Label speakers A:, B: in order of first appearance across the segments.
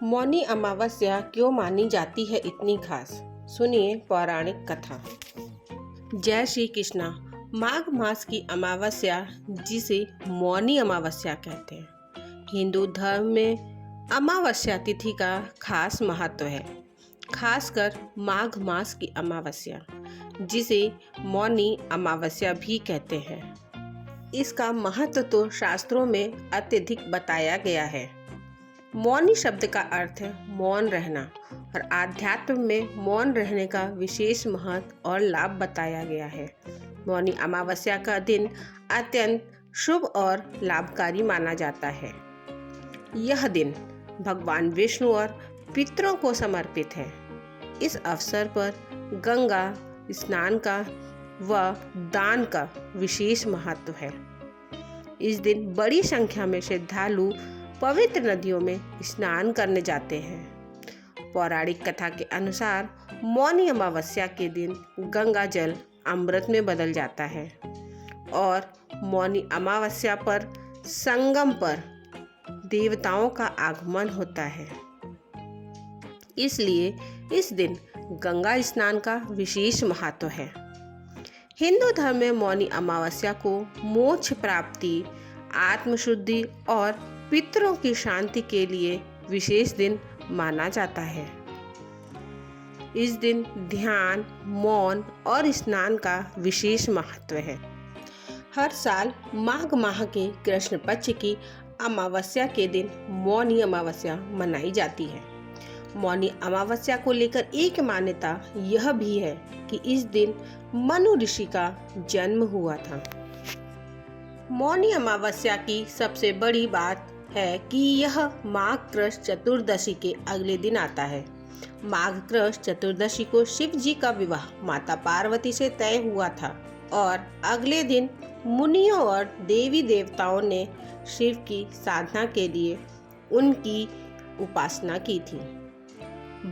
A: मौनी अमावस्या क्यों मानी जाती है इतनी खास? सुनिए पौराणिक कथा। जय श्री कृष्णा। माघ मास की अमावस्या, जिसे मौनी अमावस्या कहते हैं, हिंदू धर्म में अमावस्या तिथि का खास महत्व है। खासकर माघ मास की अमावस्या, जिसे मौनी अमावस्या भी कहते हैं। इसका महत्व तो शास्त्रों में अत्यधिक बताया गया है। मौनी शब्द का अर्थ है मौन रहना, और आध्यात्म में मौन रहने का विशेष महत्व और लाभ बताया गया है। मौनी अमावस्या का दिन अत्यंत शुभ और लाभकारी माना जाता है। यह दिन भगवान विष्णु और पितरों को समर्पित है। इस अवसर पर गंगा स्नान का व दान का विशेष महत्व है। इस दिन बड़ी संख्या में श्रद्धालु पवित्र नदियों में स्नान करने जाते हैं। पौराणिक कथा के अनुसार मौनी अमावस्या के दिन गंगा जल अमृत में बदल जाता है और मौनी अमावस्या पर संगम पर देवताओं का आगमन होता है। इसलिए इस दिन गंगा स्नान का विशेष महत्व है। हिंदू धर्म में मौनी अमावस्या को मोक्ष प्राप्ति, आत्मशुद्धि और पितरों की शांति के लिए विशेष दिन माना जाता है। इस दिन ध्यान, मौन और स्नान का विशेष महत्व है। हर साल माघ माह के कृष्ण पक्ष की अमावस्या के दिन मौनी अमावस्या मनाई जाती है। मौनी अमावस्या को लेकर एक मान्यता यह भी है कि इस दिन मनु ऋषि का जन्म हुआ था। मौनी अमावस्या की सबसे बड़ी बात है कि यह माघ कृष्ण चतुर्दशी के अगले दिन आता है। माघ कृष्ण चतुर्दशी को शिव जी का विवाह माता पार्वती से तय हुआ था और अगले दिन मुनियों और देवी देवताओं ने शिव की साधना के लिए उनकी उपासना की थी।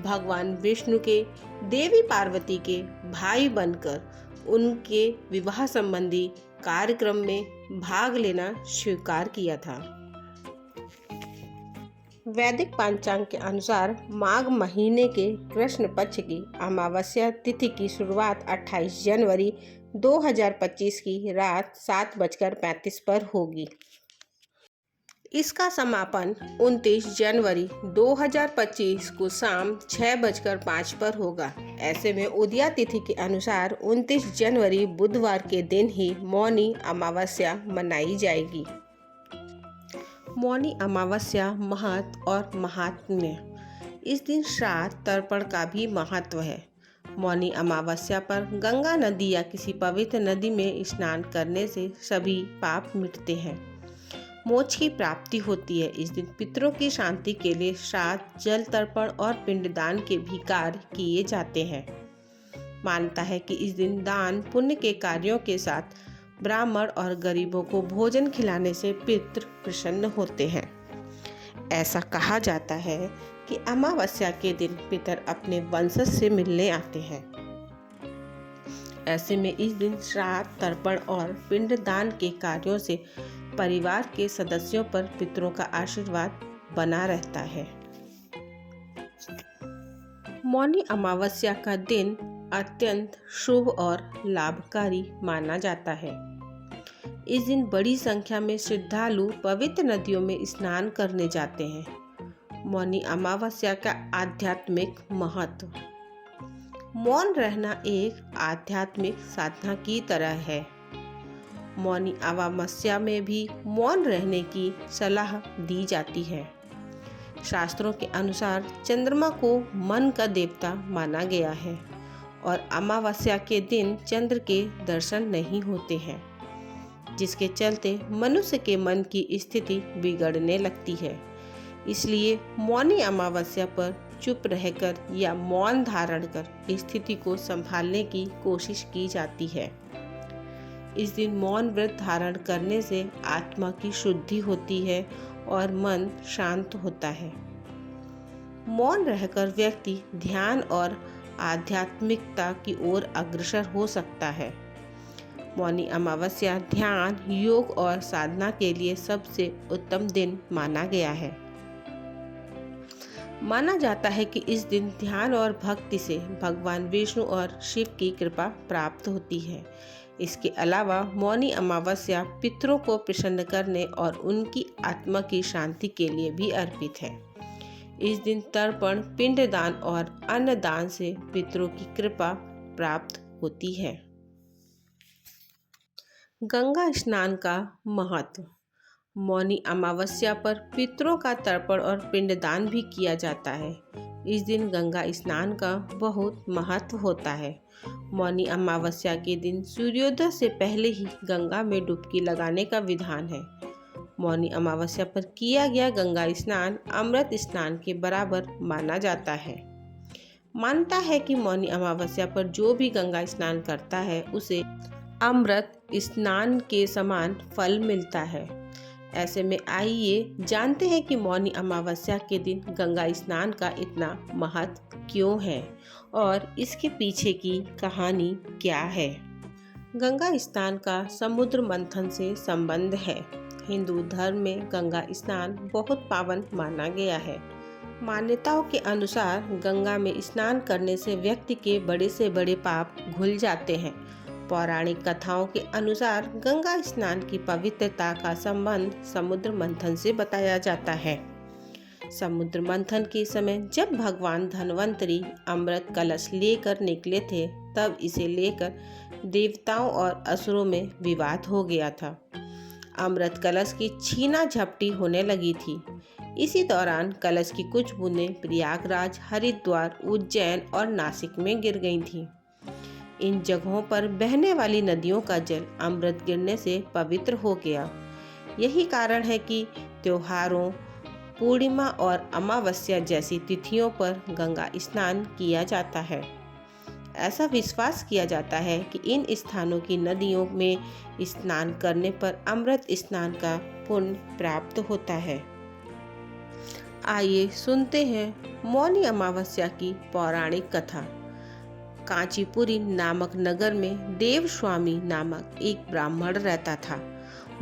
A: भगवान विष्णु के देवी पार्वती के भाई बनकर उनके विवाह संबंधी कार्यक्रम में भाग लेना स्वीकार किया था। वैदिक पंचांग के अनुसार माघ महीने के कृष्ण पक्ष की अमावस्या तिथि की शुरुआत 28 जनवरी 2025 की रात 7:35 पर होगी। इसका समापन 29 जनवरी 2025 को शाम 6:05 पर होगा। ऐसे में उदया तिथि के अनुसार 29 जनवरी बुधवार के दिन ही मौनी अमावस्या मनाई जाएगी। मौनी अमावस्या महत्व और महात्म्य। इस दिन श्राद्ध तर्पण का भी महत्व है। मौनी अमावस्या पर गंगा नदी या किसी पवित्र नदी में स्नान करने से सभी पाप मिटते हैं, मोक्ष की प्राप्ति होती है। इस दिन पितरों की शांति के लिए श्राद्ध, जल तर्पण और पिंडदान के भी कार्य किए जाते हैं। मान्यता है कि इस दिन दान पुण्य के कार्यों के साथ ब्राह्मण और गरीबों को भोजन खिलाने से पितृ प्रसन्न होते हैं। ऐसा कहा जाता है कि अमावस्या के दिन पितर अपने वंशज से मिलने आते हैं। ऐसे में इस दिन श्राद्ध, तर्पण और पिंडदान के कार्यों से परिवार के सदस्यों पर पितरों का आशीर्वाद बना रहता है। मौनी अमावस्या का दिन अत्यंत शुभ और लाभकारी माना जाता है। इस दिन बड़ी संख्या में श्रद्धालु पवित्र नदियों में स्नान करने जाते हैं। मौनी अमावस्या का आध्यात्मिक महत्व। मौन रहना एक आध्यात्मिक साधना की तरह है। मौनी अमावस्या में भी मौन रहने की सलाह दी जाती है। शास्त्रों के अनुसार चंद्रमा को मन का देवता माना गया है और अमावस्या के दिन चंद्र के दर्शन नहीं होते हैं, जिसके चलते मनुष्य के मन की स्थिति बिगड़ने लगती है। इसलिए मौनी अमावस्या पर चुप रहकर या मौन धारण कर स्थिति को संभालने की कोशिश की जाती है। इस दिन मौन व्रत धारण करने से आत्मा की शुद्धि होती है और मन शांत होता है। मौन रहकर व्यक्ति ध्यान और आध्यात्मिकता की ओर अग्रसर हो सकता है। मौनी अमावस्या ध्यान, योग और साधना के लिए सबसे उत्तम दिन माना गया है। माना जाता है कि इस दिन ध्यान और भक्ति से भगवान विष्णु और शिव की कृपा प्राप्त होती है। इसके अलावा मौनी अमावस्या पितरों को प्रसन्न करने और उनकी आत्मा की शांति के लिए भी अर्पित है। इस दिन तर्पण, पिंडदान और अन्नदान से पितरों की कृपा प्राप्त होती है। गंगा स्नान का महत्व। मौनी अमावस्या पर पितरों का तर्पण और पिंडदान भी किया जाता है। इस दिन गंगा स्नान का बहुत महत्व होता है। मौनी अमावस्या के दिन सूर्योदय से पहले ही गंगा में डुबकी लगाने का विधान है। मौनी अमावस्या पर किया गया गंगा स्नान अमृत स्नान के बराबर माना जाता है। मानता है कि मौनी अमावस्या पर जो भी गंगा स्नान करता है उसे अमृत स्नान के समान फल मिलता है। ऐसे में आइए जानते हैं कि मौनी अमावस्या के दिन गंगा स्नान का इतना महत्व क्यों है और इसके पीछे की कहानी क्या है। गंगा स्नान का समुद्र मंथन से संबंध है। हिंदू धर्म में गंगा स्नान बहुत पावन माना गया है। मान्यताओं के अनुसार गंगा में स्नान करने से व्यक्ति के बड़े से बड़े पाप धुल जाते हैं। पौराणिक कथाओं के अनुसार गंगा स्नान की पवित्रता का संबंध समुद्र मंथन से बताया जाता है। समुद्र मंथन के समय जब भगवान धन्वंतरी अमृत कलश लेकर निकले थे, तब इसे लेकर देवताओं और असुरों में विवाद हो गया था। अमृत कलश की छीना झपटी होने लगी थी। इसी दौरान कलश की कुछ बूंदें प्रयागराज, हरिद्वार, उज्जैन और नासिक में गिर गई थीं। इन जगहों पर बहने वाली नदियों का जल अमृत गिरने से पवित्र हो गया। यही कारण है कि त्योहारों, पूर्णिमा और अमावस्या जैसी तिथियों पर गंगा स्नान किया जाता है। ऐसा विश्वास किया जाता है कि इन स्थानों की नदियों में स्नान करने पर अमृत स्नान का पुण्य प्राप्त होता है। आइए सुनते हैं मौनी अमावस्या की पौराणिक कथा। कांचीपुरी नामक नगर में देवस्वामी नामक एक ब्राह्मण रहता था।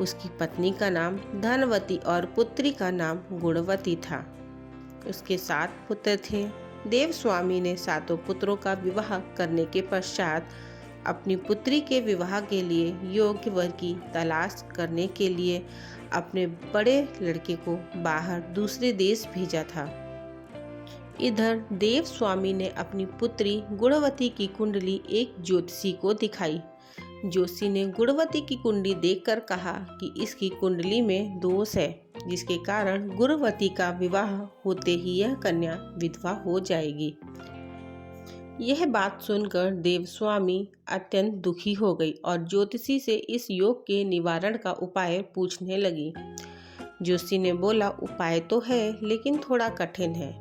A: उसकी पत्नी का नाम धनवती और पुत्री का नाम गुणवती था। उसके 7 पुत्र थे। देवस्वामी ने 7 पुत्रों का विवाह करने के पश्चात अपनी पुत्री के विवाह के लिए योग्य वर की तलाश करने के लिए अपने बड़े लड़के को बाहर दूसरे देश भेजा था। इधर देवस्वामी ने अपनी पुत्री गुणवती की कुंडली एक ज्योतिषी को दिखाई। ज्योतिषी ने गुणवती की कुंडली देखकर कहा कि इसकी कुंडली में दोष है, जिसके कारण गुणवती का विवाह होते ही यह कन्या विधवा हो जाएगी। यह बात सुनकर देवस्वामी अत्यंत दुखी हो गई और ज्योतिषी से इस योग के निवारण का उपाय पूछने लगी। ज्योतिषी ने बोला, उपाय तो है लेकिन थोड़ा कठिन है।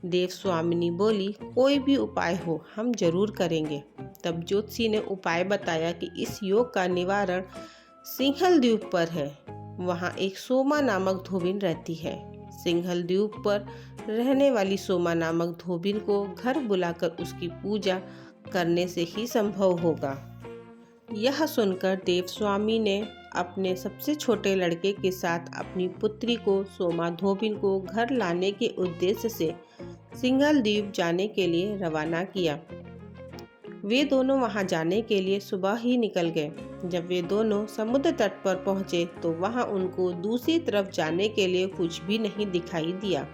A: देवस्वामिनी बोली, कोई भी उपाय हो हम जरूर करेंगे। तब ज्योतिषी ने उपाय बताया कि इस योग का निवारण सिंहल द्वीप पर है। वहाँ एक सोमा नामक धोबिन रहती है। सिंहल द्वीप पर रहने वाली सोमा नामक धोबिन को घर बुलाकर उसकी पूजा करने से ही संभव होगा। यह सुनकर देवस्वामी ने अपने सबसे छोटे लड़के के साथ अपनी पुत्री को सोमा धोबिन को घर लाने के उद्देश्य से सिंघल द्वीप जाने के लिए रवाना किया। वे दोनों वहां जाने के लिए सुबह ही निकल गए। जब वे दोनों समुद्र तट पर पहुंचे तो वहां उनको दूसरी तरफ जाने के लिए कुछ भी नहीं दिखाई दिया।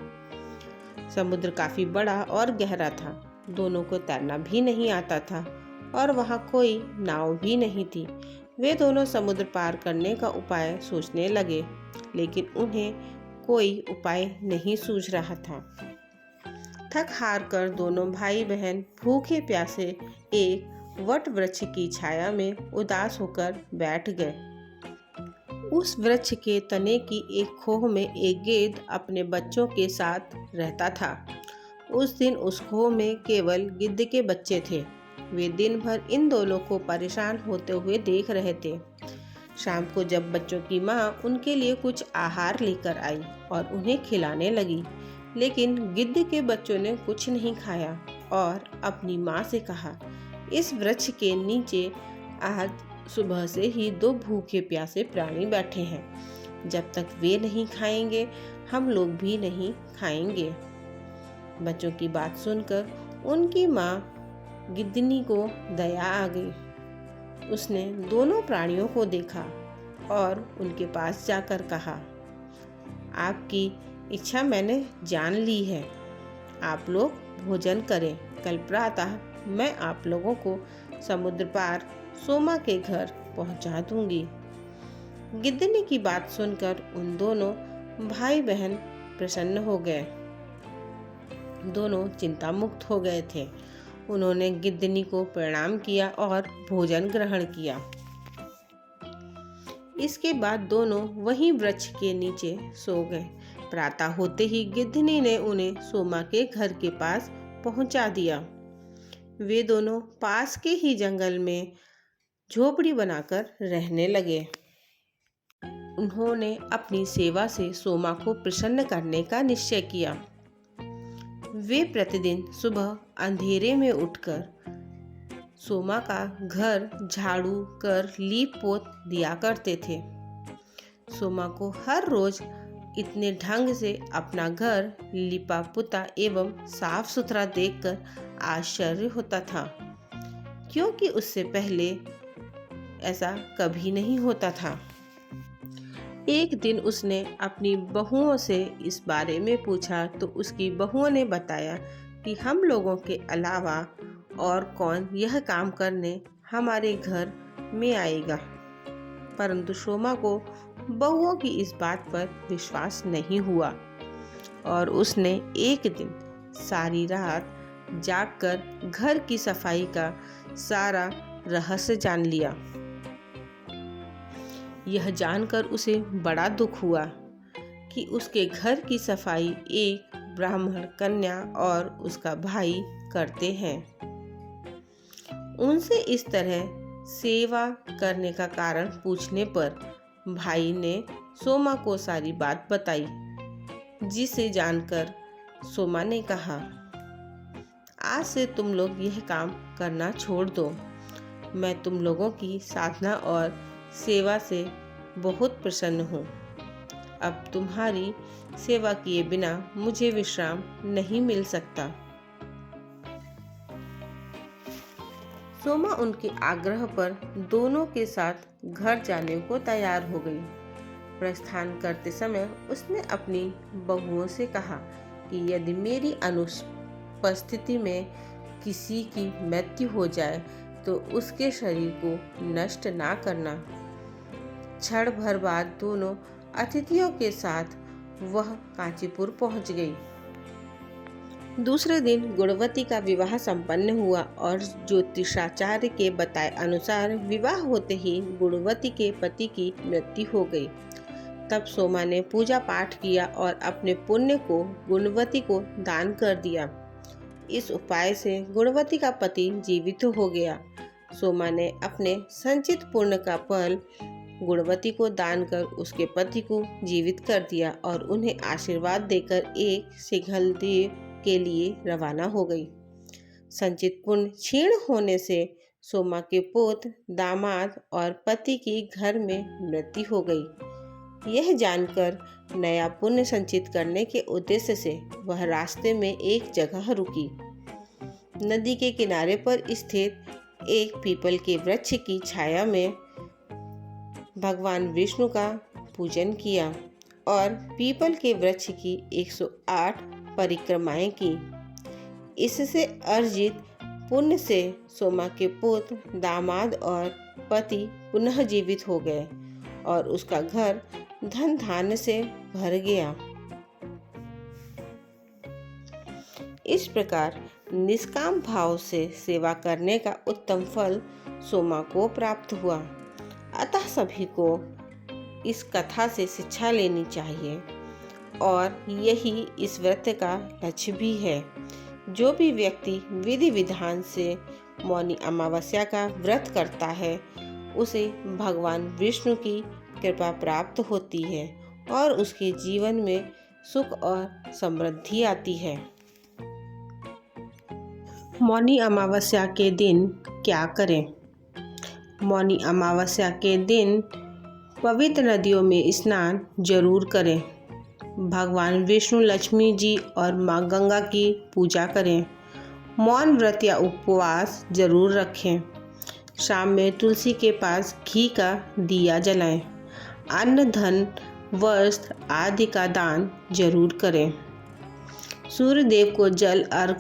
A: समुद्र काफी बड़ा और गहरा था। दोनों को तैरना भी नहीं आता था और वहां कोई नाव भी नहीं थी। वे दोनों समुद्र पार करने का उपाय सोचने लगे, लेकिन उन्हें कोई उपाय नहीं सूझ रहा था। थक हार कर दोनों भाई बहन भूखे प्यासे एक वट वृक्ष की छाया में उदास होकर बैठ गए। उस वृक्ष के तने की एक खोह में एक गेंद अपने बच्चों के साथ रहता था। उस दिन उस खोह में केवल गिद्ध के बच्चे थे। वे दिन भर इन दोनों को परेशान होते हुए देख रहे थे। शाम को जब बच्चों की माँ उनके लिए कुछ आहार लेकर आई और उन्हें खिलाने लगी, लेकिन गिद्ध के बच्चों ने कुछ नहीं खाया और अपनी माँ से कहा, इस वृक्ष के नीचे आज सुबह से ही 2 भूखे प्यासे प्राणी बैठे हैं। जब तक वे नहीं खाएंगे हम लोग भी नहीं खाएंगे। बच्चों की बात सुनकर उनकी माँ गिद्धनी को दया आ गई। उसने दोनों प्राणियों को देखा और उनके पास जाकर कहा, आपकी इच्छा मैंने जान ली है, आप लोग भोजन करें। कल प्रातः मैं आप लोगों को समुद्र पार सोमा के घर पहुंचा दूंगी। गिद्धनी की बात सुनकर उन दोनों भाई बहन प्रसन्न हो गए। दोनों चिंता मुक्त हो गए थे। उन्होंने गिद्धनी को प्रणाम किया और भोजन ग्रहण किया। इसके बाद दोनों वहीं वृक्ष के नीचे सो गए। प्रातः होते ही गिद्धनी ने उन्हें सोमा के घर के पास पहुंचा दिया। वे दोनों पास के ही जंगल में झोपड़ी बनाकर रहने लगे। उन्होंने अपनी सेवा से सोमा को प्रसन्न करने का निश्चय किया। वे प्रतिदिन सुबह अंधेरे में उठकर सोमा का घर झाड़ू कर लीप पोत दिया करते थे। सोमा को हर रोज इतने ढंग से अपना घर लिपा पुता एवं साफ सुथरा देखकर आश्चर्य होता था, क्योंकि उससे पहले ऐसा कभी नहीं होता था। एक दिन उसने अपनी बहुओं से इस बारे में पूछा तो उसकी बहुओं ने बताया कि हम लोगों के अलावा और कौन यह काम करने हमारे घर में आएगा। परंतु सोमा को बहुओं की इस बात पर विश्वास नहीं हुआ और उसने एक दिन सारी रात जागकर घर की सफाई का सारा रहस्य जान लिया। यह जानकर उसे बड़ा दुख हुआ कि उसके घर की सफाई एक ब्राह्मण कन्या और उसका भाई करते हैं। उनसे इस तरह सेवा करने का कारण पूछने पर भाई ने सोमा को सारी बात बताई, जिसे जानकर सोमा ने कहा, आज से तुम लोग यह काम करना छोड़ दो। मैं तुम लोगों की साधना और सेवा से बहुत प्रसन्न हूँ। अब तुम्हारी सेवा किए बिना मुझे विश्राम नहीं मिल सकता। सोमा उनके आग्रह पर दोनों के साथ घर जाने को तैयार हो गई। प्रस्थान करते समय उसने अपनी बहुओं से कहा कि यदि मेरी अनुपस्थिति में किसी की मृत्यु हो जाए तो उसके शरीर को नष्ट ना करना। क्षण भर बाद दोनों अतिथियों के साथ वह कांचीपुर पहुंच गई। दूसरे दिन गुणवती का विवाह संपन्न हुआ और ज्योतिषाचार्य के बताए अनुसार विवाह होते ही गुणवती के पति की मृत्यु हो गई। तब सोमा ने पूजा पाठ किया और अपने पुण्य को गुणवती को दान कर दिया। इस उपाय से गुणवती का पति जीवित हो गया। सोमा ने अपने संचित पुण्य का फल गुणवती को दान कर उसके पति को जीवित कर दिया और उन्हें आशीर्वाद देकर एक सिंघलदेव के लिए रवाना हो गई। संचित पुण्य क्षीण होने से सोमा के पोत, दामाद और पति की घर में मृत्यु हो गई। यह जानकर नया पुण्य संचित करने के उद्देश्य से वह रास्ते में एक जगह रुकी। नदी के किनारे पर स्थित एक पीपल के वृक्ष की छाया में भगवान विष्णु का पूजन किया और पीपल के वृक्ष की 108 परिक्रमाएं की। इससे अर्जित पुण्य से सोमा के पुत्र, दामाद और पति पुनः जीवित हो गए और उसका घर धन धान्य से भर गया। इस प्रकार निष्काम भाव से सेवा करने का उत्तम फल सोमा को प्राप्त हुआ। अतः सभी को इस कथा से शिक्षा लेनी चाहिए और यही इस व्रत का लक्ष्य भी है। जो भी व्यक्ति विधि विधान से मौनी अमावस्या का व्रत करता है उसे भगवान विष्णु की कृपा प्राप्त होती है और उसके जीवन में सुख और समृद्धि आती है। मौनी अमावस्या के दिन क्या करें? मौनी अमावस्या के दिन पवित्र नदियों में स्नान जरूर करें। भगवान विष्णु, लक्ष्मी जी और माँ गंगा की पूजा करें। मौन व्रत या उपवास जरूर रखें। शाम में तुलसी के पास घी का दिया जलाएं। अन्न, धन, वस्त्र आदि का दान जरूर करें। सूर्य देव को जल अर्घ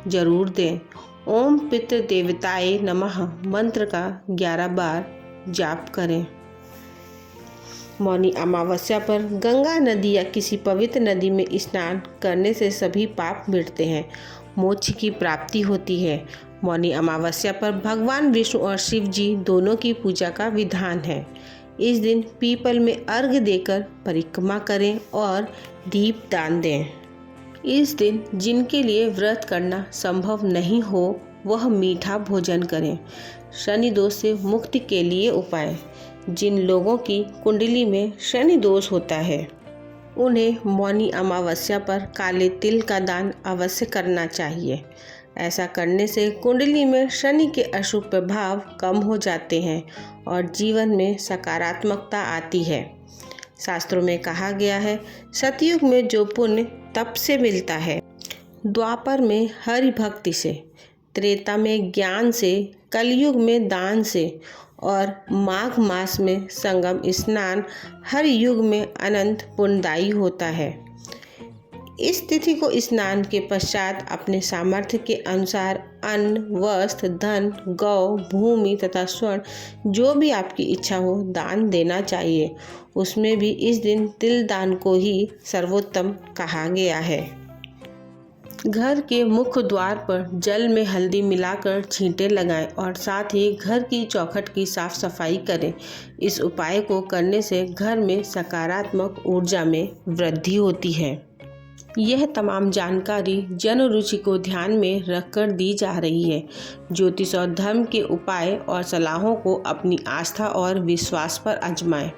A: जरूर दें। ओम पितृ देवताय नमः मंत्र का 11 बार जाप करें। मौनी अमावस्या पर गंगा नदी या किसी पवित्र नदी में स्नान करने से सभी पाप मिटते हैं, मोक्ष की प्राप्ति होती है। मौनी अमावस्या पर भगवान विष्णु और शिव जी दोनों की पूजा का विधान है। इस दिन पीपल में अर्घ्य देकर परिक्रमा करें और दीप दान दें। इस दिन जिनके लिए व्रत करना संभव नहीं हो वह मीठा भोजन करें। शनि दोष से मुक्ति के लिए उपाय। जिन लोगों की कुंडली में शनि दोष होता है उन्हें मौनी अमावस्या पर काले तिल का दान अवश्य करना चाहिए। ऐसा करने से कुंडली में शनि के अशुभ प्रभाव कम हो जाते हैं और जीवन में सकारात्मकता आती है। शास्त्रों में कहा गया है, सतयुग में जो पुण्य तप से मिलता है, द्वापर में हरि भक्ति से, त्रेता में ज्ञान से, कलयुग में दान से और माघ मास में संगम स्नान हर युग में अनंत पुण्यदायी होता है। इस तिथि को स्नान के पश्चात अपने सामर्थ्य के अनुसार अन्न, वस्त्र, धन, गौ, भूमि तथा स्वर्ण जो भी आपकी इच्छा हो दान देना चाहिए। उसमें भी इस दिन तिल दान को ही सर्वोत्तम कहा गया है। घर के मुख्य द्वार पर जल में हल्दी मिलाकर छींटे लगाएं और साथ ही घर की चौखट की साफ सफाई करें। इस उपाय को करने से घर में सकारात्मक ऊर्जा में वृद्धि होती है। यह तमाम जानकारी जन रुचि को ध्यान में रखकर दी जा रही है। ज्योतिष और धर्म के उपाय और सलाहों को अपनी आस्था और विश्वास पर आजमाएं।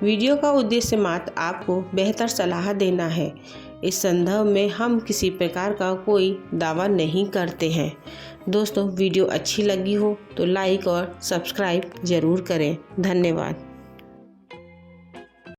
A: वीडियो का उद्देश्य मात्र आपको बेहतर सलाह देना है। इस संदर्भ में हम किसी प्रकार का कोई दावा नहीं करते हैं। दोस्तों, वीडियो अच्छी लगी हो तो लाइक और सब्सक्राइब ज़रूर करें। धन्यवाद।